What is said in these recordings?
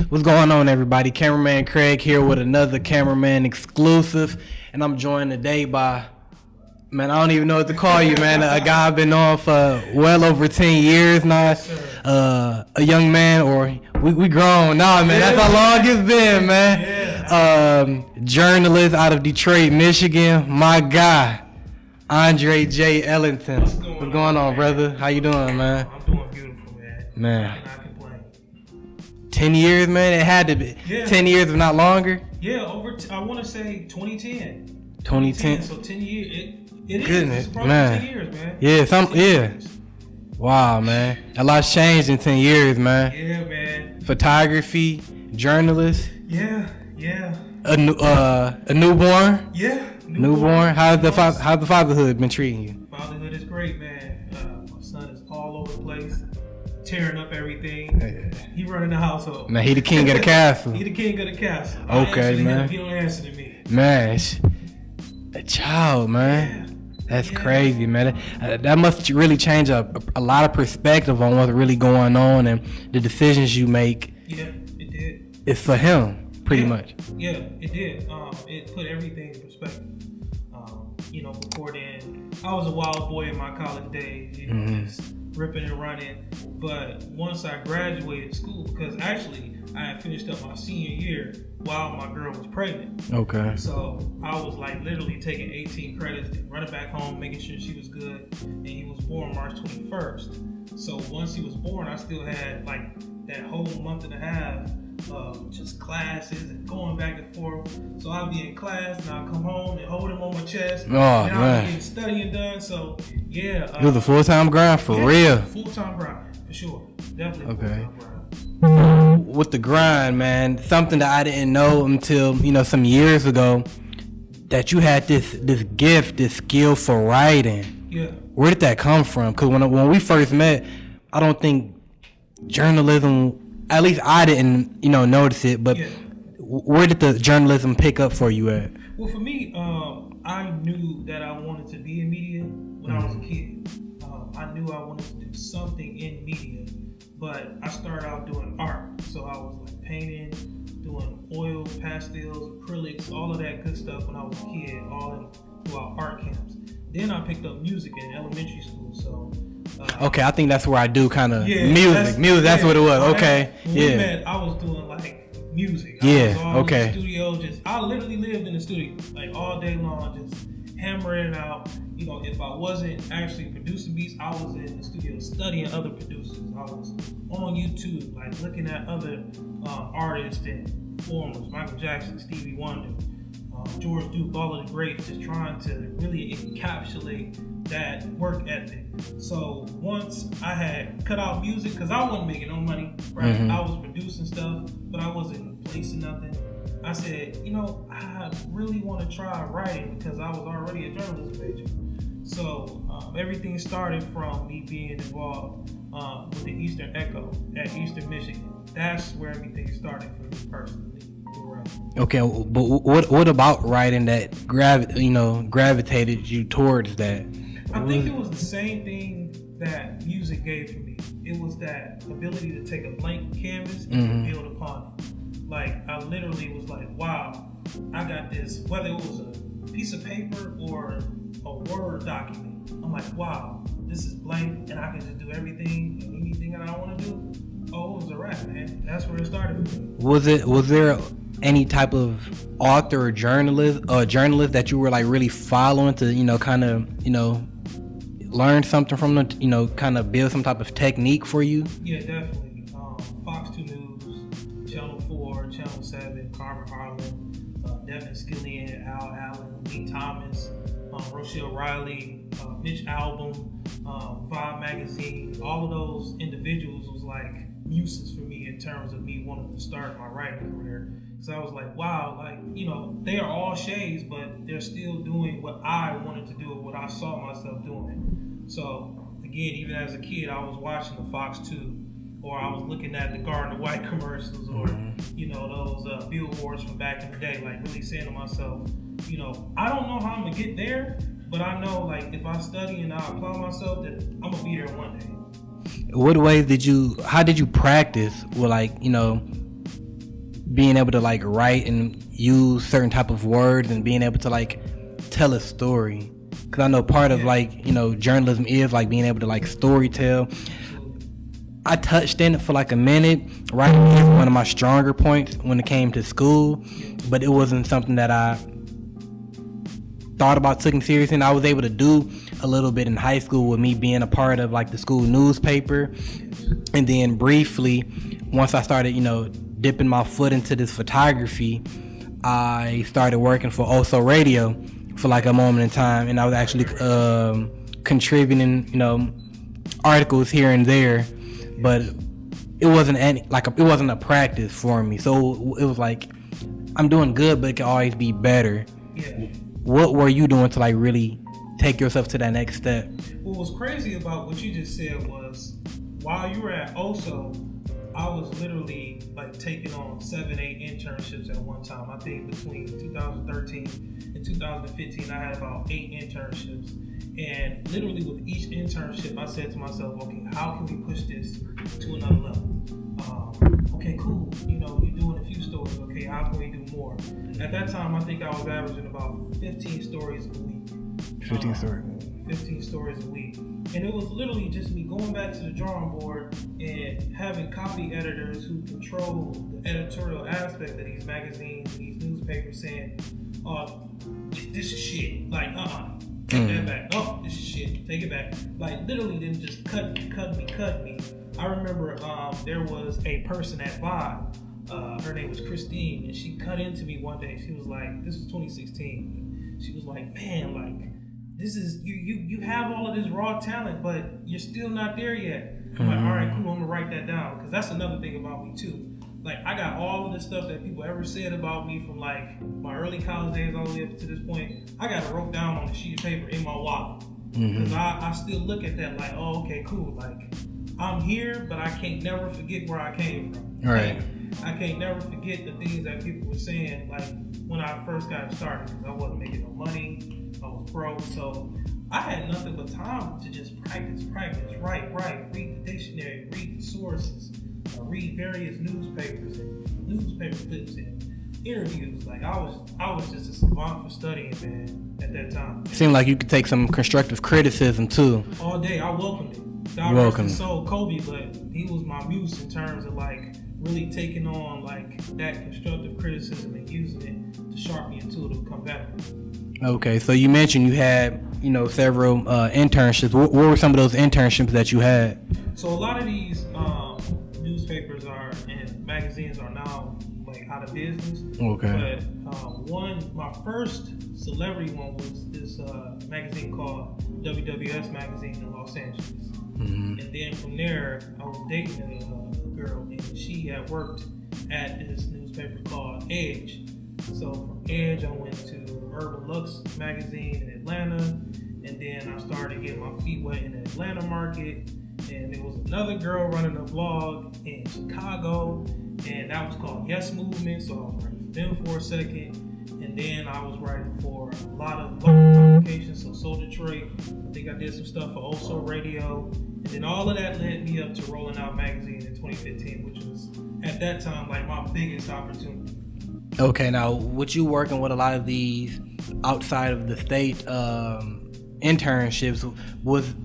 What's going on, everybody? Cameraman Craig here with another Cameraman exclusive, and I'm joined today by, man, I don't even know what to call you, man. A guy I've been on for well over 10 years now. A young man, or we grown. Nah, man, that's how long it's been, man. Journalist out of Detroit, Michigan. My guy, Andre J. Ellington. What's going on, brother? How you doing, man? I'm doing beautiful, man. Man. I cannot complain. 10 years, man. It had to be. Yeah. 10 years, if not longer. Yeah, I want to say 2010. 2010. So 10 years. It Goodness, is. It's man. 10 years, man. Yeah, Wow, man. A lot's changed in 10 years, man. Yeah, man. Photography, journalist. Yeah. A newborn. Yeah. Newborn. How's the fatherhood been treating you? Fatherhood is great, man. My son is all over the place, tearing up everything. Yeah. He running the household. Man, he the king of the castle. He the king of the castle. Okay, man. He don't answer to me. Man, a child, man. That's crazy, man. That must really change a lot of perspective on what's really going on and the decisions you make. Yeah, it did. It's for him, pretty much. Yeah, it did. It put everything in perspective. Before then, I was a wild boy in my college days, just ripping and running. But once I graduated school, because actually I had finished up my senior year while my girl was pregnant. Okay. So I was like literally taking 18 credits, running back home, making sure she was good. And he was born March 21st. So once he was born, I still had like that whole month and a half of just classes and going back and forth. So I'd be in class and I'd come home and hold him on my chest. Oh, and man. I'd be studying done. So yeah. It was a full-time grind for real. Full-time grind, for sure. Definitely Okay. full-time grind. With the grind, man, something that I didn't know until, some years ago, that you had this gift, this skill for writing. Yeah. Where did that come from? Because when we first met, I don't think journalism, at least I didn't, notice it, but where did the journalism pick up for you at? Well, for me, I knew that I wanted to be in media when I was a kid. I knew I wanted to do something in media, but I started out doing art. So I was like painting, doing oil, pastels, acrylics, all of that good stuff when I was a kid, all throughout art camps. Then I picked up music in elementary school. So okay, I think that's where I do kind of music. That's what it was. Okay, when we met, I was doing like music. Yeah, I was all okay. in the studio, I literally lived in the studio like all day long, just hammering it out. If I wasn't actually producing beats, I was in the studio studying other producers. I was on YouTube, like looking at other artists and performers, Michael Jackson, Stevie Wonder, George Duke, all of the greats, just trying to really encapsulate that work ethic. So once I had cut out music, because I wasn't making no money, right? I was producing stuff, but I wasn't placing nothing. I said, I really want to try writing because I was already a journalism major. So everything started from me being involved with the Eastern Echo at Eastern Michigan. That's where everything started for me personally. Right. Okay, but what about writing that gravitated you towards that? I think it was the same thing that music gave to me. It was that ability to take a blank canvas and build upon it. Like, I literally was like, wow, I got this, whether it was a piece of paper or a Word document. I'm like, wow, this is blank and I can just do everything and anything that I want to do. Oh, it was a wrap, man. That's where it started for me. Was there any type of author or journalist that you were like really following to, kind of, learn something from them, kind of build some type of technique for you? Yeah, definitely. Fox 2 News, Channel 4, Channel 7, Carmen Harlan, Devin Skillian, Al Allen, Lee Thomas, Rochelle Riley, Mitch Albom, Vibe Magazine. All of those individuals was like muses for me in terms of me wanting to start my writing career. So I was like, wow, they are all shades, but they're still doing what I wanted to do, what I saw myself doing. So again, even as a kid, I was watching the Fox 2, or I was looking at the Gardner White commercials, or those billboards from back in the day, like really saying to myself, I don't know how I'm gonna get there, but I know like if I study and I apply myself, that I'm gonna be there one day. How did you practice with being able to like write and use certain type of words and being able to like tell a story. Because I know part of like, you know, journalism is like being able to like story tell. I touched in it for like a minute. Writing is one of my stronger points when it came to school, but it wasn't something that I thought about taking seriously. And I was able to do a little bit in high school with me being a part of like the school newspaper. And then briefly, once I started, you know, dipping my foot into this photography, I started working for Also Radio for like a moment in time, and I was actually contributing, you know, articles here and there, but it wasn't it wasn't a practice for me. So it was like, I'm doing good, but it can always be better. Yeah. What were you doing to like really take yourself to that next step? What was crazy about what you just said was, while you were at OSO, I was literally like taking on 7-8 internships at one time. I think between 2013 and 2015, I had about 8 internships. And literally with each internship, I said to myself, okay, how can we push this to another level? Okay, cool. You know, you're doing a few stories. Okay, how can we do more? At that time, I think I was averaging about 15 stories a week. 15 stories. 15 stories a week. And it was literally just me going back to the drawing board and having copy editors who control the editorial aspect of these magazines, these newspapers, saying, this is shit. Like, take that back. Oh, this is shit. Take it back. Like, literally didn't just cut me. I remember there was a person at Vibe. Her name was Christine, and she cut into me one day. She was like, this was 2016. She was like, man, like, this is you have all of this raw talent, but you're still not there yet. I'm like, all right, cool, I'm gonna write that down, because that's another thing about me too. Like, I got all of the stuff that people ever said about me from like my early college days all the way up to this point. I got it wrote down on a sheet of paper in my wallet, because I still look at that like, oh, okay, cool. Like, I'm here, but I can't never forget where I came from. Right. Like, I can't never forget the things that people were saying, like when I first got started, because I wasn't making no money. I was broke, so I had nothing but time to just practice, write, read the dictionary, read the sources, read various newspapers and newspaper clips and interviews. Like, I was just a savant for studying, man, at that time. It seemed like you could take some constructive criticism too. All day, I welcomed it. God rest his soul, Kobe, but he was my muse in terms of like really taking on like that constructive criticism and using it to sharpen me into it to become better. Okay, so you mentioned you had, you know, several internships. What were some of those internships that you had? So a lot of these newspapers and magazines are now like out of business. Okay. But my first celebrity one was this magazine called WWS Magazine in Los Angeles. And then from there, I was dating a girl, and she had worked at this newspaper called Edge. So from Edge, I went to Urban Lux magazine in Atlanta, and then I started getting my feet wet in the Atlanta market. And there was another girl running a blog in Chicago, and that was called Yes Movement. So I was writing for them for a second, and then I was writing for a lot of local publications, so Soul Detroit. I think I did some stuff for Also Radio, and then all of that led me up to Rolling Out Magazine in 2015, which was at that time like my biggest opportunity. Okay, now with you working with a lot of these outside of the state internships, was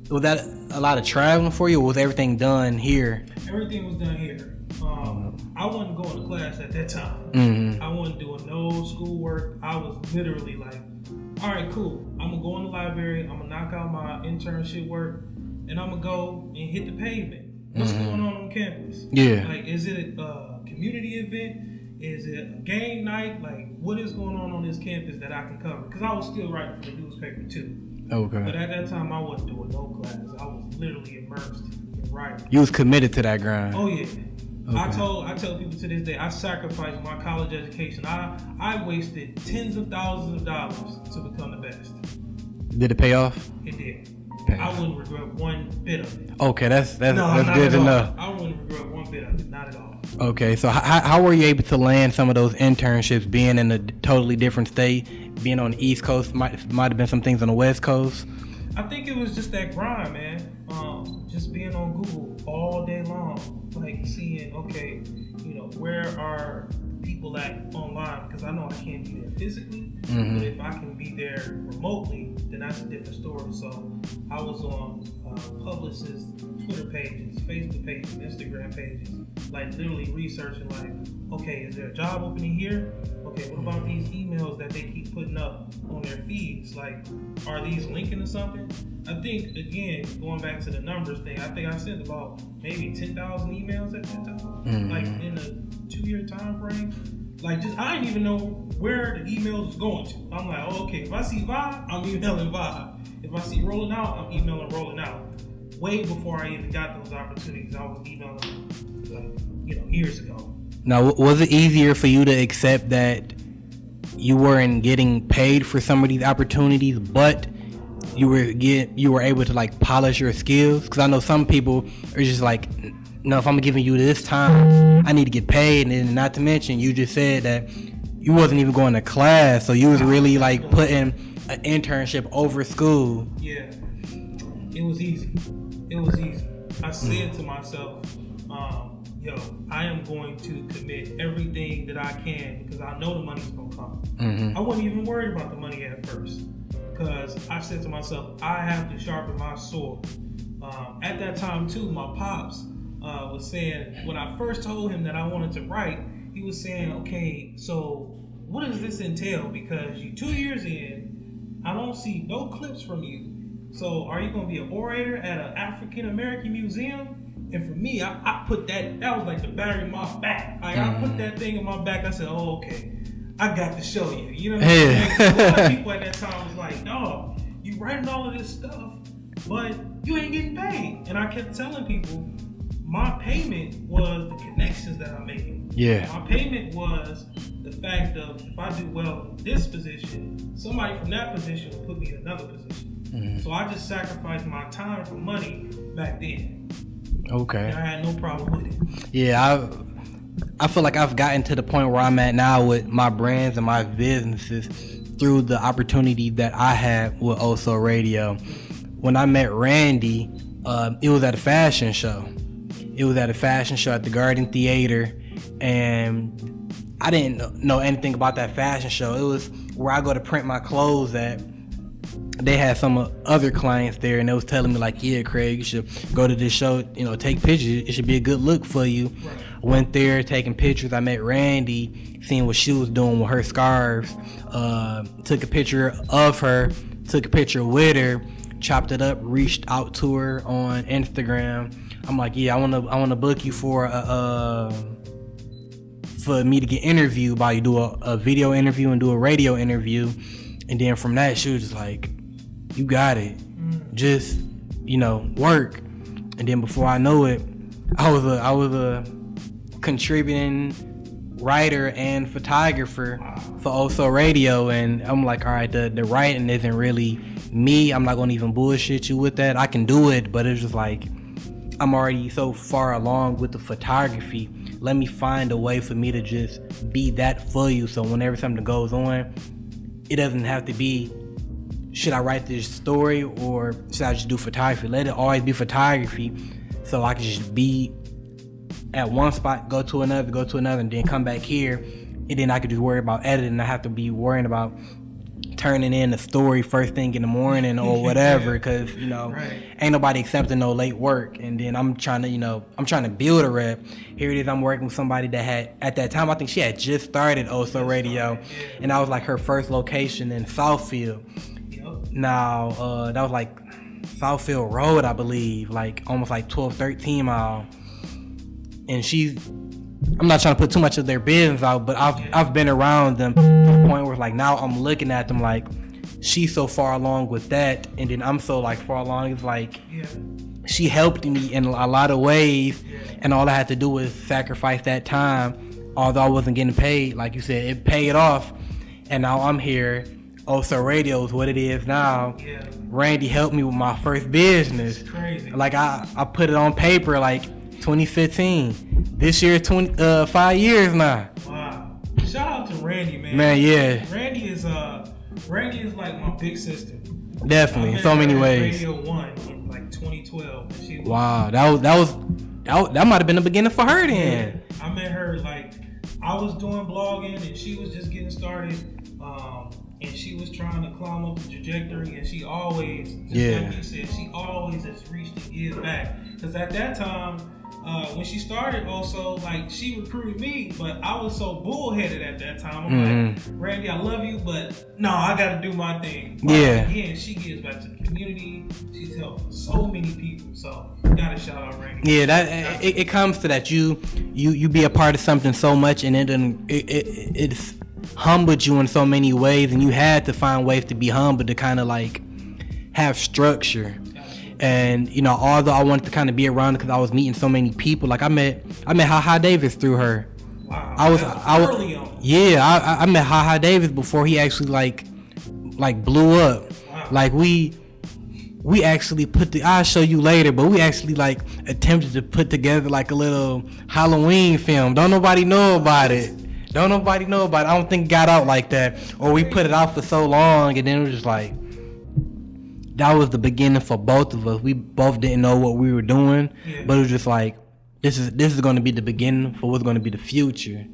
that a lot of traveling for you, or was everything done here? Everything was done here. I wasn't going to class at that time. I wasn't doing no schoolwork. I was literally like, all right, cool. I'm gonna go in the library. I'm gonna knock out my internship work, and I'm gonna go and hit the pavement. What's going on campus? Yeah. Like, is it a community event? Is it a game night? Like, what is going on this campus that I can cover? Because I was still writing for the newspaper too. Okay. But at that time, I wasn't doing no class. I was literally immersed in writing. You was committed to that grind. Oh yeah. Okay. I tell people to this day, I sacrificed my college education. I wasted tens of thousands of dollars to become the best. Did it pay off? It did. I wouldn't regret one bit of it. Okay, that's good to know. I wouldn't regret one bit of it, not at all. Okay, so how were you able to land some of those internships, being in a totally different state, being on the East Coast, might have been some things on the West Coast? I think it was just that grind, man. just being on Google all day long, like seeing, okay, where are people at online? Because I know I can't be there physically, but if I can be there remotely, then that's a different story. So I was on publicists' Twitter pages, Facebook pages, Instagram pages, like literally researching, like, okay, is there a job opening here? Okay, what about these emails that they keep putting up on their feeds? Like, are these linking to something? I think, again, going back to the numbers thing, I think I sent about maybe 10,000 emails at that time, like in a 2-year time frame. Like, just I didn't even know where the emails was going to. I'm like, oh, okay, if I see Vibe, I'm emailing Vibe. If I see Rolling Out, I'm emailing Rolling Out. Way before I even got those opportunities, I was emailing, like, years ago. Now, was it easier for you to accept that you weren't getting paid for some of these opportunities, but you were able to like polish your skills? Because I know some people are just like, no, if I'm giving you this time, I need to get paid. And then, not to mention, you just said that you wasn't even going to class, so you was really like putting an internship over school. Yeah, it was easy. I said to myself, I am going to commit everything that I can because I know the money's gonna come. I wasn't even worried about the money at first because I said to myself, I have to sharpen my sword. At that time too, my pops was saying, when I first told him that I wanted to write, he was saying, okay, so what does this entail? Because you 2 years in, I don't see no clips from you. So are you gonna be an orator at an African American museum? And for me, I put that was like the battery in my back. I put that thing in my back. I said, oh, okay, I got to show you. You know what I'm saying? A lot of people at that time was like, no, you writing all of this stuff, but you ain't getting paid. And I kept telling people, my payment was the connections that I'm making. Yeah. My payment was the fact of, if I do well in this position, somebody from that position will put me in another position. So I just sacrificed my time for money back then. Okay. And I had no problem with it. Yeah, I feel like I've gotten to the point where I'm at now with my brands and my businesses through the opportunity that I had with Also Radio. When I met Randy, it was at a fashion show. It was at a fashion show at the Garden Theater, and I didn't know anything about that fashion show. It was where I go to print my clothes at. They had some other clients there, and they was telling me like, yeah, Craig, you should go to this show, take pictures. It should be a good look for you. Right. Went there, taking pictures. I met Randy, seeing what she was doing with her scarves. Took a picture of her, took a picture with her, chopped it up, reached out to her on Instagram. I'm like, yeah, I wanna book you for me to get interviewed by you, do a video interview and do a radio interview. And then from that, she was just like, you got it. Just, work. And then before I know it, I was a contributing writer and photographer for Also Radio. And I'm like, all right, the writing isn't really me. I'm not gonna even bullshit you with that. I can do it, but it's just like, I'm already so far along with the photography. Let me find a way for me to just be that for you. So whenever something goes on, it doesn't have to be, should I write this story or should I just do photography? Let it always be photography, so I can just be at one spot, go to another, and then come back here, and then I could just worry about editing. I have to be worrying about turning in a story first thing in the morning or whatever, because right. Ain't nobody accepting no late work. And then I'm trying to build a rep. Here it is, I'm working with somebody that had, at that time, I think she had just started Also Radio, and I was like her first location in Southfield. Now that was like Southfield Road, I believe, like almost like 12-13 mile. And I'm not trying to put too much of their business out, but I've been around them to the point where like now I'm looking at them like, she's so far along with that, and then I'm so like far along. It's like she helped me in a lot of ways, and all I had to do was sacrifice that time. Although I wasn't getting paid, like you said, it paid off, and now I'm here. Also Radio is what it is now. Randy helped me with my first business. It's crazy. Like I put it on paper like 2015. This year, 5 years now. Wow! Shout out to Randy, man. Man, yeah. Randy is like my big sister. Definitely, in so many ways. Radio 1 in like 2012. She was, wow, that might have been the beginning for her then. I met her like I was doing blogging and she was just getting started. And she was trying to climb up the trajectory, and she always, just like you said, she always has reached to give back. Because at that time, when she started, also like she recruited me, but I was so bullheaded at that time. I'm like, Randy, I love you, but no, I got to do my thing. But again, she gives back to the community. She's helped so many people. So gotta shout out Randy. Yeah, that it comes to that. You be a part of something so much, and it's humbled you in so many ways, and you had to find ways to be humble to kind of like have structure. And you know, although I wanted to kind of be around because I was meeting so many people, like I met Ha Davis through her. Wow, I was early on. Yeah, I met Ha Davis before he actually like blew up. Wow. Like we actually I'll show you later, but we actually like attempted to put together like a little Halloween film. Don't nobody know about it. I don't think it got out like that. Or we put it out for so long, and then it was just like, that was the beginning for both of us. We both didn't know what we were doing, but it was just like, this is going to be the beginning for what's going to be the future.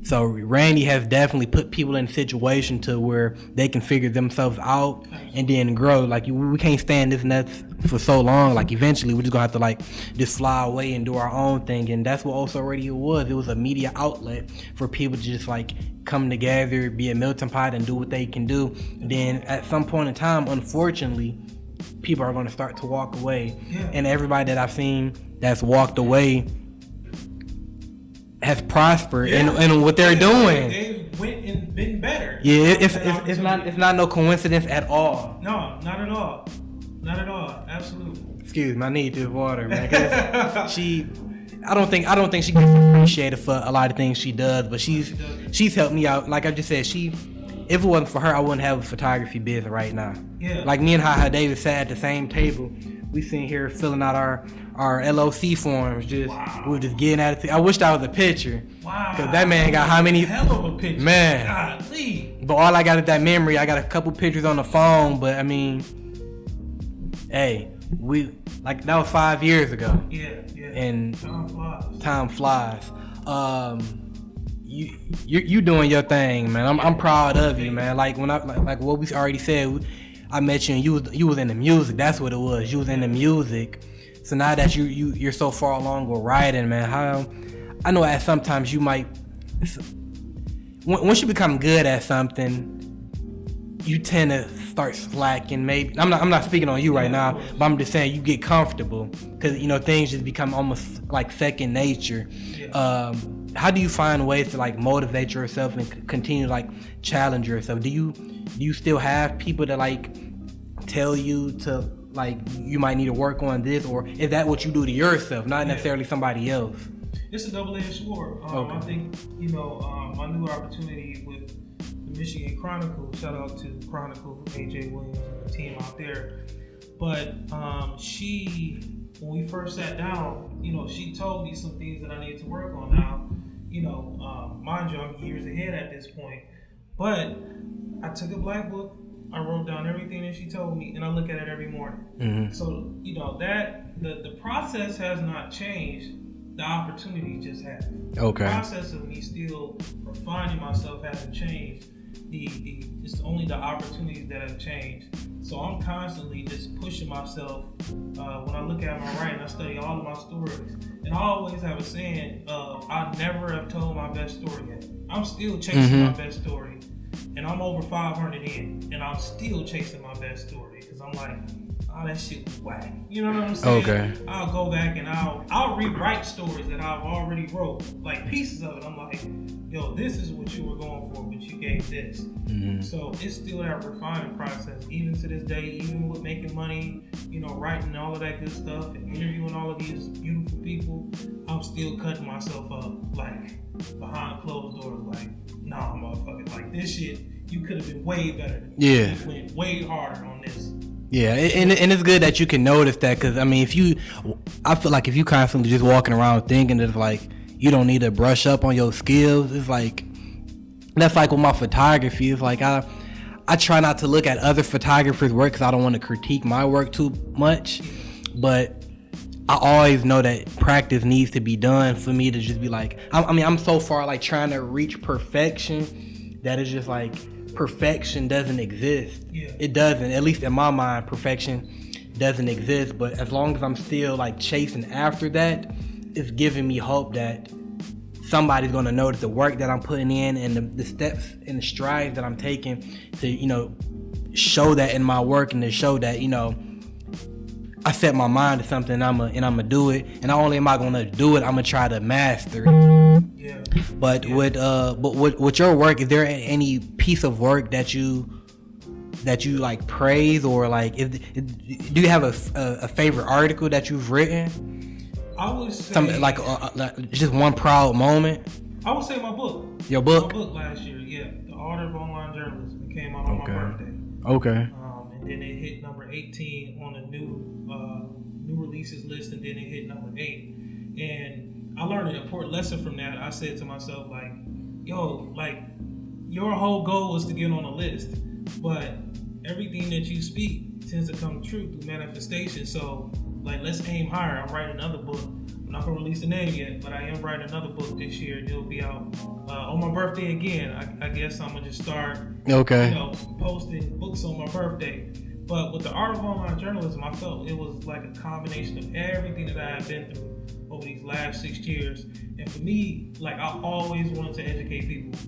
So Randy has definitely put people in a situation to where they can figure themselves out and then grow. Like we can't stand this nuts for so long. Like eventually we're just gonna have to like just fly away and do our own thing. And that's what Also Radio was. It was a media outlet for people to just like come together, be a melting pot, and do what they can do. And then at some point in time, unfortunately, people are gonna start to walk away. And everybody that I've seen that's walked away has prospered in what they're doing. They went and been better. Yeah, it's not no coincidence at all. No, not at all. Not at all. Absolutely. Excuse me, I need this water, man. 'Cause I don't think she gets appreciated for a lot of things she does, but she's helped me out. Like I just said, if it wasn't for her, I wouldn't have a photography business right now. Yeah. Like me and Ha Davis sat at the same table. We sitting here filling out our LOC forms. We were just getting at it. I wish that was a picture. Wow. Cause that man got how many? Hell of a picture. Man. Golly. But all I got is that memory. I got a couple pictures on the phone, but I mean, hey, that was 5 years ago. Yeah. And time flies. You doing your thing, man. I'm proud of you, man. Like when like what we already said, I met you and you was in the music. That's what it was. You was in the music. So now that you're so far along with writing, man, I know at sometimes you might, once you become good at something, you tend to start slacking. Maybe I'm not speaking on you right now, but I'm just saying you get comfortable because you know things just become almost like second nature. How do you find ways to like motivate yourself and continue to like challenge yourself? Do you still have people that like tell you to like you might need to work on this, or is that what you do to yourself, not necessarily somebody else? It's a double-edged sword. I think my new opportunity with the Michigan Chronicle. Shout out to Chronicle, AJ Williams and the team out there. But when we first sat down, she told me some things that I need to work on now. Mind you, I'm years ahead at this point. But I took a black book, I wrote down everything that she told me, and I look at it every morning. Mm-hmm. So, that the process has not changed. The opportunity just has. Okay. The process of me still refining myself hasn't changed. It's only the opportunities that have changed. So I'm constantly just pushing myself. When I look at my writing, I study all of my stories. And I always have a saying of, I never have told my best story yet. I'm still chasing my best story. And I'm over 500 in. And I'm still chasing my best story. Because I'm like, oh, that shit was whack. You know what I'm saying? Okay. I'll go back and I'll rewrite stories that I've already wrote. Like pieces of it. I'm like, yo, this is what you were going for, but you gave this. Mm-hmm. So it's still that refining process, even to this day, even with making money, writing all of that good stuff and interviewing all of these beautiful people, I'm still cutting myself up, like behind closed doors, like, nah, motherfucker, like this shit, you could have been way better. Yeah. You went way harder on this. Yeah, and it's good that you can notice that, because I mean, I feel like if you constantly just walking around thinking that like you don't need to brush up on your skills, it's like, that's like with my photography. It's like I try not to look at other photographers' work because I don't want to critique my work too much. but I always know that practice needs to be done for me to just be like, I'm so far like trying to reach perfection that it's just like perfection doesn't exist. Yeah. It doesn't, at least in my mind, perfection doesn't exist. But as long as I'm still like chasing after that, it's giving me hope that somebody's going to notice the work that I'm putting in and the steps and the strides that I'm taking to, you know, show that in my work and to show that, you know, I set my mind to something and I'm gonna do it. And not only am I gonna do it, I'm gonna try to master it. Yeah. But with your work, is there any piece of work that you like praise, or like do you have a favorite article that you've written? I would say Something like just one proud moment. I would say my book. Your book? My book last year, yeah, The Art of Online Journalism. It came out on my birthday. Okay. And then it hit number 18 on the new releases list, and then it hit number 8. And I learned an important lesson from that. I said to myself, like, yo, like, your whole goal is to get on a list, but everything that you speak tends to come true through manifestation. So, like, let's aim higher. I'm writing another book. I'm not gonna release the name yet, but I am writing another book this year, and it'll be out on my birthday again. I guess I'm gonna just start, posting books on my birthday. But with The Art of Online Journalism, I felt it was like a combination of everything that I have been through over these last 6 years. And for me, like, I always wanted to educate people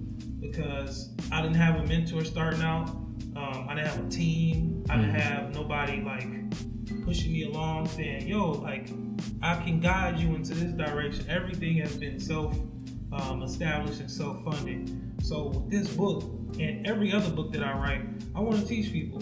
because I didn't have a mentor starting out. I didn't have a team. I didn't have nobody like pushing me along saying, yo, like, I can guide you into this direction. Everything has been established and self-funded. So with this book and every other book that I write, I want to teach people.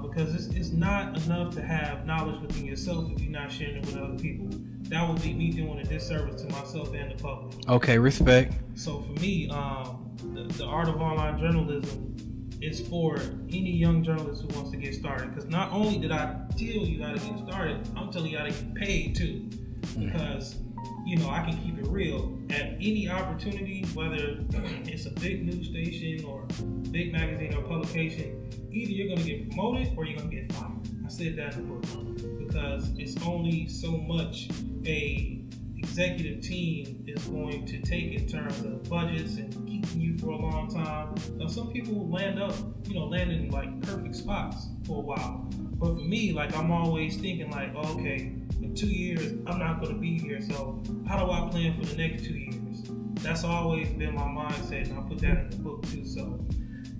Because it's not enough to have knowledge within yourself if you're not sharing it with other people. That would be me doing a disservice to myself and the public. Okay, respect. So for me, the Art of Online Journalism is for any young journalist who wants to get started. Because not only did I tell you how to get started, I'm telling you how to get paid too. Because, you know, I can keep it real. At any opportunity, whether it's a big news station or big magazine or publication, either you're going to get promoted or you're going to get fired. I said that in the book because it's only so much a executive team is going to take in terms of budgets and keeping you for a long time. Now, some people land in like perfect spots for a while. But for me, like, I'm always thinking like, okay, in 2 years, I'm not going to be here. So how do I plan for the next 2 years? That's always been my mindset, and I put that in the book too. So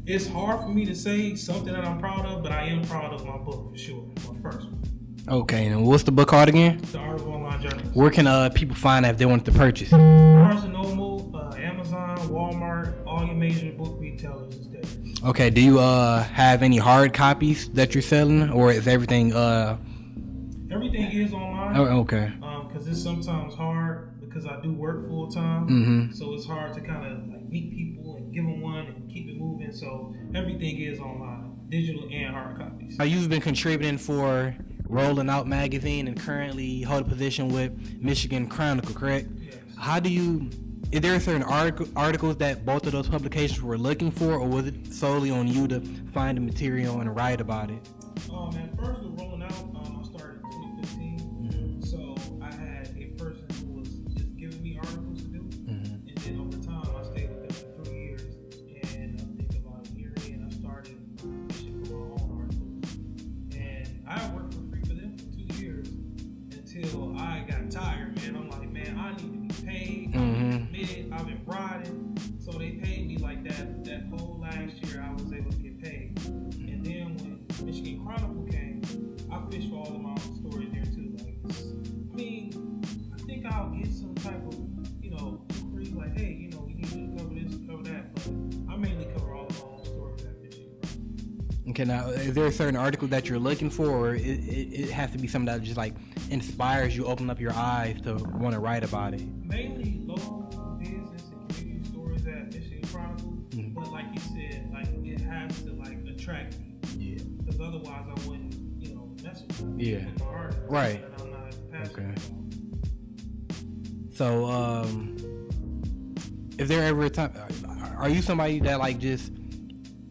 it's hard for me to say something that I'm proud of, but I am proud of my book for sure, my first one. Okay, and what's the book called again? The Art of Online Journalism. Where can people find it if they want to purchase it? Barnes & Noble, Amazon, Walmart, all your major book retailers is there. Okay, do you have any hard copies that you're selling, or is everything Everything is online. Oh, okay. Because it's sometimes hard because I do work full time. Mm-hmm. So it's hard to kind of like meet people and give them one and keep it moving. So everything is online, digital and hard copies. You've been contributing for Rolling Out magazine and currently hold a position with Michigan Chronicle, correct? Yes. Is there certain articles that both of those publications were looking for, or was it solely on you to find the material and write about it? Man, first with Rolling Out, I started in 2015. So I had a person who was just giving me articles to do. And then over time, I stayed with them for 3 years. And I think about a year in, I started fishing for my own articles. And I worked for free for them for 2 years until I got tired, man. I'm like, man, I need to be paid. I've been riding. So they paid me like that. That whole last year, I was able to get paid. And then when Michigan Chronicle came, I fished for all of my own stories there too. Like, I mean, I think I'll get some type of, inquiry like, hey, we need you to cover this, cover that. But I mainly cover all of my own stories at Michigan Chronicle. Okay, now, is there a certain article that you're looking for, or it has to be something that just like inspires you, open up your eyes to want to write about it? Mainly local business and community stories at Michigan Chronicle. But like you said, like, it has to like attract me. Yeah. Because otherwise I wouldn't, mess with it. Yeah. With my art. Right. And I'm not passionate about. So, is there ever a time? Are you somebody that like just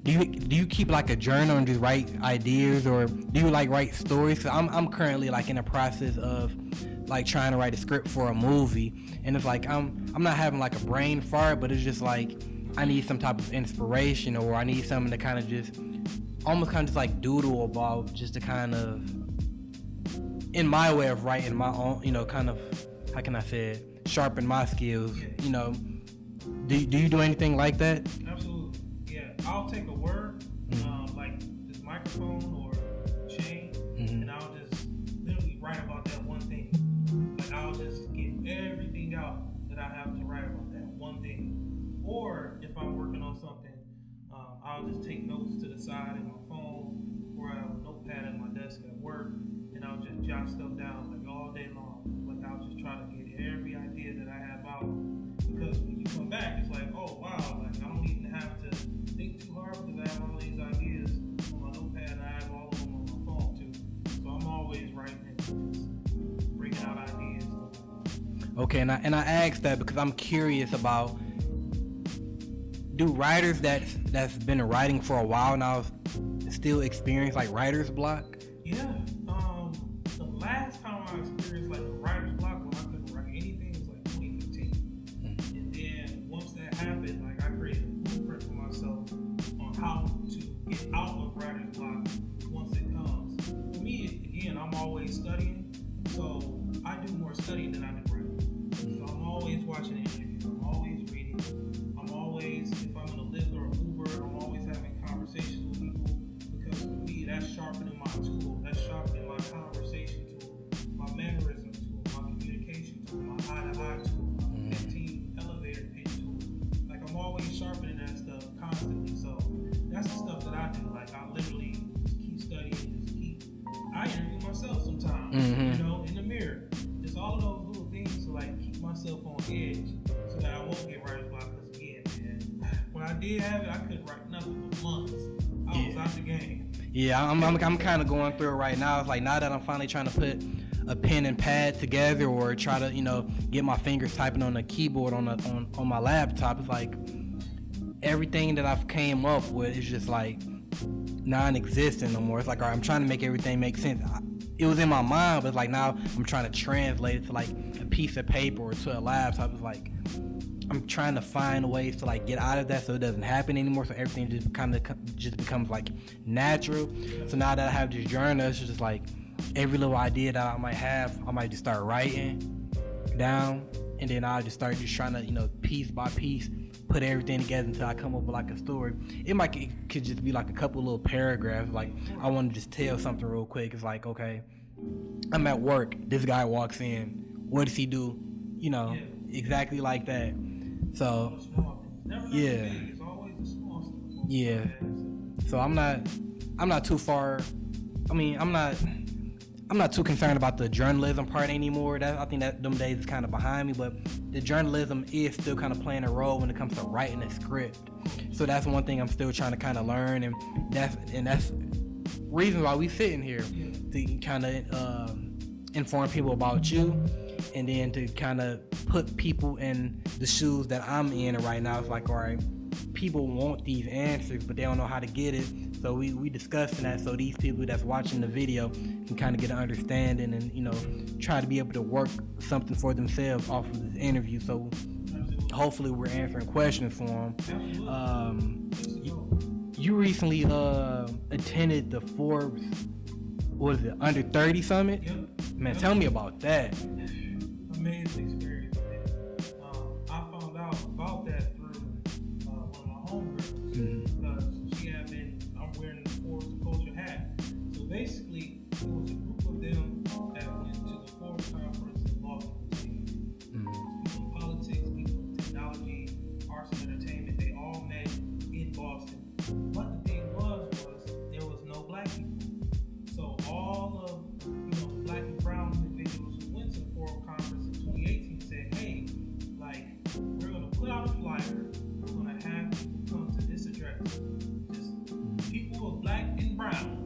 do you keep like a journal and just write ideas, or do you like write stories? Cause I'm currently like in the process of like trying to write a script for a movie, and it's like I'm not having like a brain fart, but it's just like I need some type of inspiration, or I need something to kind of just almost kind of just like doodle about, just to kind of, in my way of writing my own, kind of, how can I say it, sharpen my skills. Do you do anything like that? Absolutely. Yeah, I'll take a word, like this microphone or chain, and I'll just literally write about that one thing. Like I'll just get everything out that I have to write about that one thing. Or if I'm working on something, I'll just take notes to the side in my phone, or I have a notepad at my desk at work, and I'll just jot stuff down like all day long. Like I'll just try to get every idea that I have out, because when you come back, it's like, oh wow, like I don't even have to think too hard because I have all these ideas on my notepad and I have all of them on my phone too. So I'm always writing and just bringing out ideas. Okay, and I asked that because I'm curious about, do writers that's been writing for a while now still experience like writer's block? Yeah. The last time I experienced like a writer's block when I couldn't write anything was like 2015. And then once that happened, like I created a blueprint for myself on how to get out of writer's block once it comes. For me, again, I'm always studying, so I do more studying than I do writing. So I'm always watching interviews, I'm always reading, I'm always, if I'm in a Lyft or an Uber, I'm always having conversations with people, because for me, that's sharpening my tool, that's sharpening my conversation tool, my mannerism tool, my communication tool, my eye-to-eye tool, my 15 elevator pitch tool. Like I'm always sharpening that stuff constantly. So that's the stuff that I do. Like I literally just keep studying, I interview myself sometimes, in the mirror. Just all of those little things to like keep myself on edge so that I won't get writer's block. Because again, man, when I did have it, I couldn't write nothing for months. I was out the game. Yeah, I'm kind of going through it right now. It's like now that I'm finally trying to put a pen and pad together, or try to get my fingers typing on the keyboard on my laptop. It's like everything that I've came up with is just like non-existent no more. It's like, all right, I'm trying to make everything make sense. It was in my mind, but it's like now I'm trying to translate it to like a piece of paper or to a laptop. It's like I'm trying to find ways to like get out of that so it doesn't happen anymore. So everything just becomes like natural. So now that I have this journal, it's just like every little idea that I might have, I might just start writing down, and then I'll just start just trying to piece by piece put everything together until I come up with like a story. It could just be like a couple little paragraphs. Like I want to just tell something real quick. It's like, okay, I'm at work. This guy walks in. What does he do? Exactly like that. So yeah, it's always the small stuff. Yeah. So I'm not too far. I mean, I'm not too concerned about the journalism part anymore. I think that them days is kind of behind me, but the journalism is still kind of playing a role when it comes to writing a script. So that's one thing I'm still trying to kind of learn, and that's reason why we sitting here, to kind of inform people about you, and then to kind of put people in the shoes that I'm in right now. It's like, all right, people want these answers, but they don't know how to get it. So we discussing that, so these people that's watching the video can kind of get an understanding and try to be able to work something for themselves off of this interview. So hopefully we're answering questions for them. You recently attended the Forbes, what is it, under 30 summit? Yep. Man, tell me about that. Amazing experience, man. I found out about that through one of my homegirls, because she had been, I'm wearing the Forbes Culture hat. So basically, it was a group of them that went to the Forbes conference in Boston. People in politics, people in technology, arts and entertainment, they all met in Boston. But the thing was there was no black people. So all of the black and brown individuals who went to the Forbes conference in 2018 said, hey, like, we're gonna put out a flyer, we're gonna have people come to this address. Just people of black and brown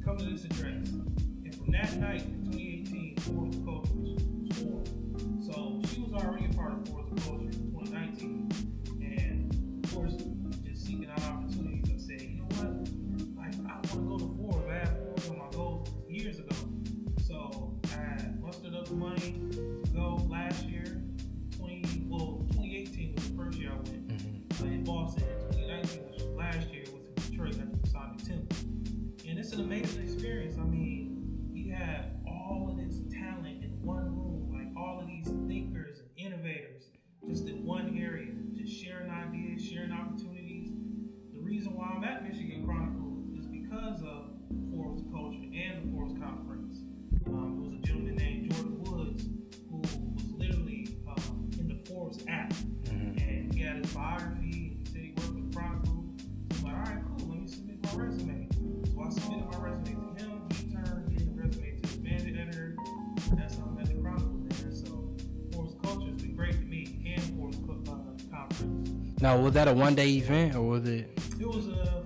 come to this address. And from that night in 2018, Forbes of Culture was formed. So she was already a part of Forbes of Culture in 2019. And of course, just seeking out opportunities, I said, Now, was that a 1-day event or was it It was a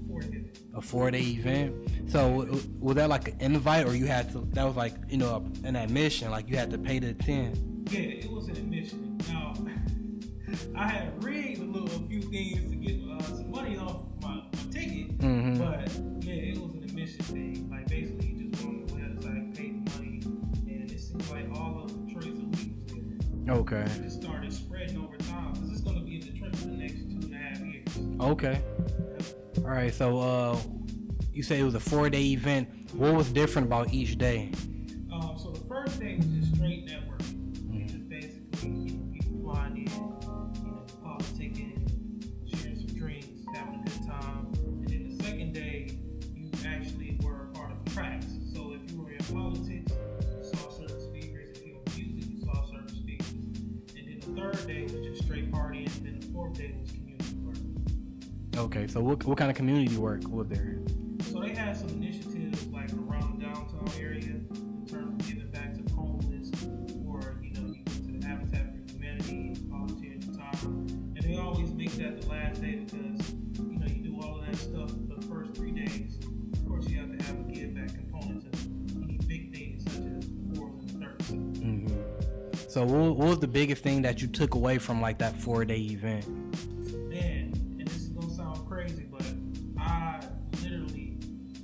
4-day event. a 4-day event? So was that like an invite, or you had to? That was like an admission, like you had to pay to attend. Yeah, it was an admission. Now, I had rigged a few things to get some money off my ticket, Mm-hmm. but yeah, it was an admission thing. Like basically, you just went on the website, paid the money, and it seems like all of Detroit's elite was there. Okay. It started spreading over time because it's going to be in Detroit for the next 2.5 years. Okay. Yeah. All right. So you say it was a 4-day event. What was different about each day? So the first day was just straight networking. Just basically, people flying in, politicking, sharing some drinks, having a good time. And then the second day, you actually were a part of tracks. So if you were in politics, you saw certain speakers. If you were in music, you saw certain speakers. And then the third day was just straight partying. And then the fourth day was community work. Okay. So what kind of community work was there? So they had some initiatives like around the downtown area in terms of giving back to the homeless, or you go to the Habitat for Humanity, volunteer time, and they always make that the last day because you do all of that stuff for the first 3 days. Of course, you have to have a give back component to any big things such as the 4th and the 3rd. Mm-hmm. So what was the biggest thing that you took away from like that 4-day event? Man, and this is gonna sound crazy, but I literally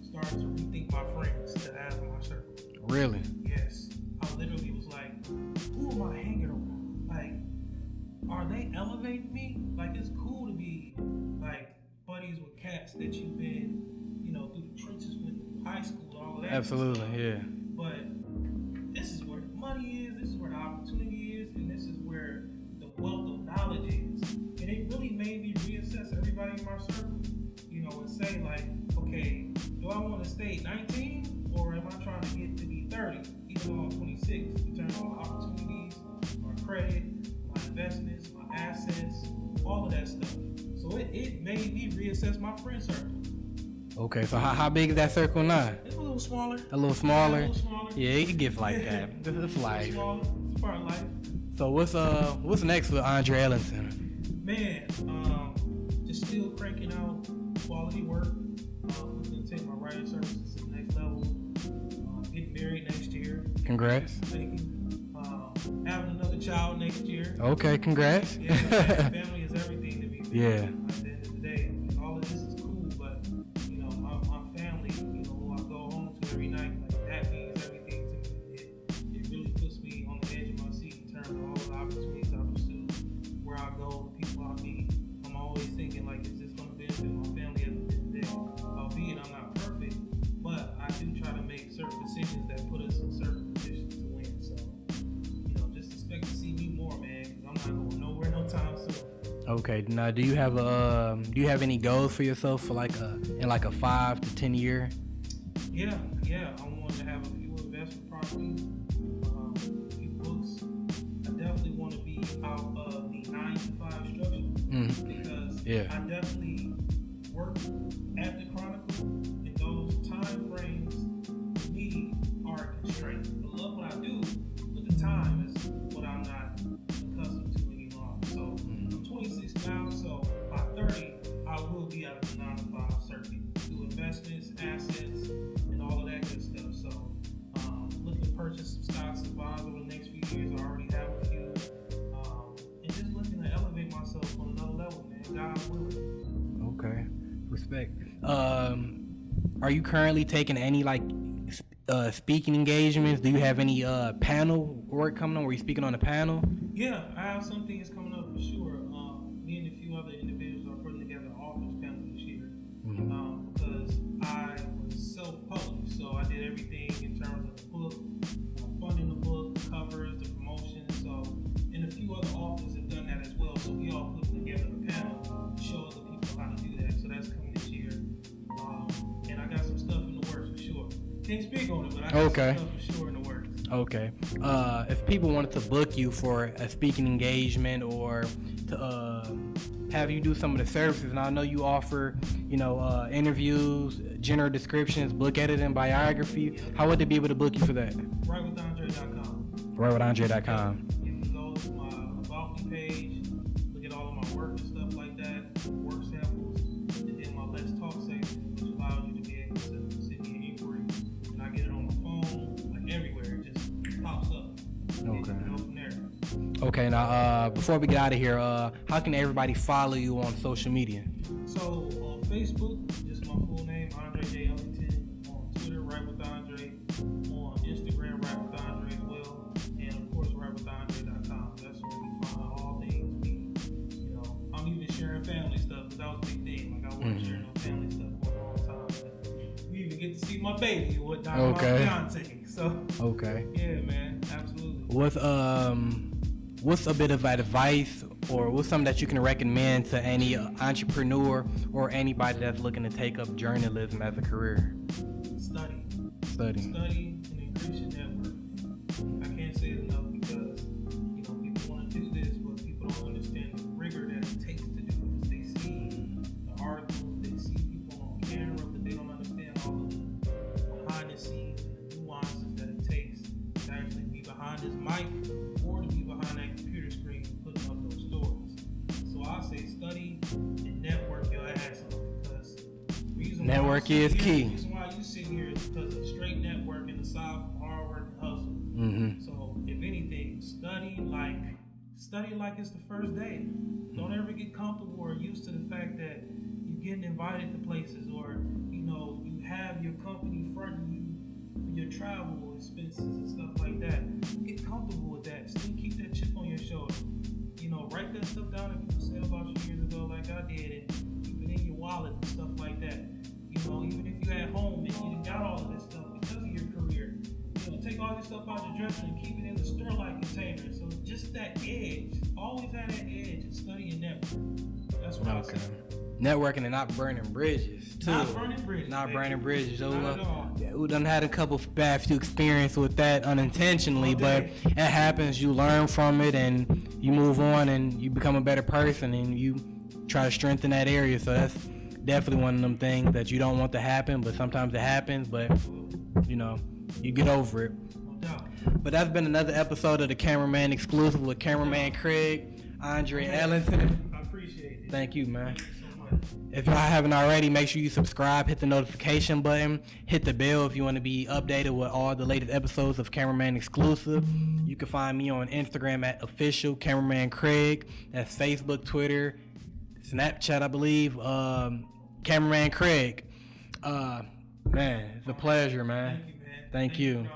started to rethink my friends that I have in my circle. Really? Yes. I literally was like, who am I hanging around? Like, are they elevating me? Like, it's cool to be, like, buddies with cats that you've been, through the trenches with high school, all of that. Absolutely, stuff. yeah. But this is where the money is, this is where the opportunity is, and this is where the wealth of knowledge is. And it really made me reassess everybody in my circle, and say, like, okay, do I want to stay 19 or am I trying to get to be 30, even though I'm 26, in terms of my opportunities, my credit, my investments, my assets, all of that stuff. So it made me reassess my friend circle. Okay, so how big is that circle now? It's a little smaller. A little smaller? Yeah, a little smaller. Yeah, it gets like that. It's life. Smaller. It's part of life. So what's next with Andre Ellington? Man, just still cranking out quality work. Looking to take my writing services to the next level. Getting married next year. Congrats. Thank you. Having another child next year. Okay, congrats. Yeah, family is everything to me. Yeah. At the end of the day, and all of this is cool, but my family, who I go home to every night, like that means everything to me. It really puts me on the edge of my seat in terms of all the opportunities I pursue, where I go, the people I meet. I'm always thinking, like, is this going to benefit my family at the end of the day? Albeit I'm not perfect, but I do try to make certain decisions that put us in certain positions to win. So, just expect to see me more, man, because I'm not going nowhere no time soon. Okay, now do you have any goals for yourself for in like a 5 to 10 year? Yeah. I want to have a few investment properties, a few books. I definitely want to be out of the 9 to 5 structure because I definitely work at the Chronicle, and those time frames for me are a constraint. I love what I do, but the time is what I'm not accustomed to any longer. So I'm 26 now, so by 30, I will be out of the 9 to 5 circuit. Do investments, assets, and all of that good stuff. So looking to purchase some stocks and bonds over the next few years. I already have a few. And just looking to elevate myself on another level, man. God willing. Okay, respect. Are you currently taking any speaking engagements? Do you have any panel work coming on where you're speaking on a panel? Yeah, I have some things coming up for sure. Me and a few other individuals are putting together an authors panel this year because I was self-published, so I did everything in terms of the book, funding the book, the covers, the promotion. So, and a few other authors have done that as well. So we all put together a panel to show other people how to do that. So that's coming this year. And I got some stuff in the works for sure. Can't speak on it, but I got some stuff for sure in the works. Okay. If people wanted to book you for a speaking engagement or to have you do some of the services, and I know you offer, interviews, general descriptions, book editing, biography, how would they be able to book you for that? withThe.com. withThe.com. You can go to my About Me page, look at all of my work and stuff then you go from there. Okay, now before we get out of here, how can everybody follow you on social media? So on Facebook, just my full name, Andre J. Ellington. On Twitter, withThe. On Instagram, withThe as well. And of course, withTheAndre.com. That's where we find all things me. You know, I'm even sharing family stuff because that was a big thing. Like I wasn't sharing no family stuff for a long time. We even get to see my baby and whatnot, my fiance. So yeah, man, absolutely. What's a bit of advice, or what's something that you can recommend to any entrepreneur or anybody that's looking to take up journalism as a career? Study Study and increase your network. I can't say it enough because, you know, people want to do this, but people don't understand the rigor that it takes to do this. They see the articles, they see people on camera, but they don't understand all of the behind the scenes and the nuances that it takes to actually be behind this mic or to be behind that computer screen putting up those stories. So I say study and network your ass off, because the reason network is key. The reason why you sit here is because of straight networking aside from hard work and hustle. So if anything, study like it's the first day. Don't ever get comfortable or used to the fact that you're getting invited to places, or you know, you have your company fronting you for your travel expenses and stuff like that. Get comfortable with that. Still keep that chip on your shoulder. You know, write that stuff down that people said about you years ago, like I did, and keep it in your wallet and stuff like that. You know, even if you're at home and you got all of this stuff because of your career, you know, take all this stuff out your dresser and keep it in the store-like container. So just that edge, always have that edge and study your network. That's what I say. Networking and not burning bridges too. Not burning bridges. Not burning bridges. Not at all. We done had a couple bad few experience with that unintentionally, but it happens. You learn from it and you move on and you become a better person and you try to strengthen that area. So that's definitely one of them things that you don't want to happen, but sometimes it happens. But you know, you get over it. No doubt. But that's been another episode of the Cameraman Exclusive with Cameraman Craig, Andre Ellington. I appreciate it. Thank you, man. Thank you so much. If y'all haven't already, make sure you subscribe, hit the notification button, hit the bell if you want to be updated with all the latest episodes of Cameraman Exclusive. You can find me on Instagram at official Cameraman Craig. That's Facebook, Twitter, Snapchat, I believe. Cameraman Craig. Man, it's a pleasure, man. Thank you, man. Thank you.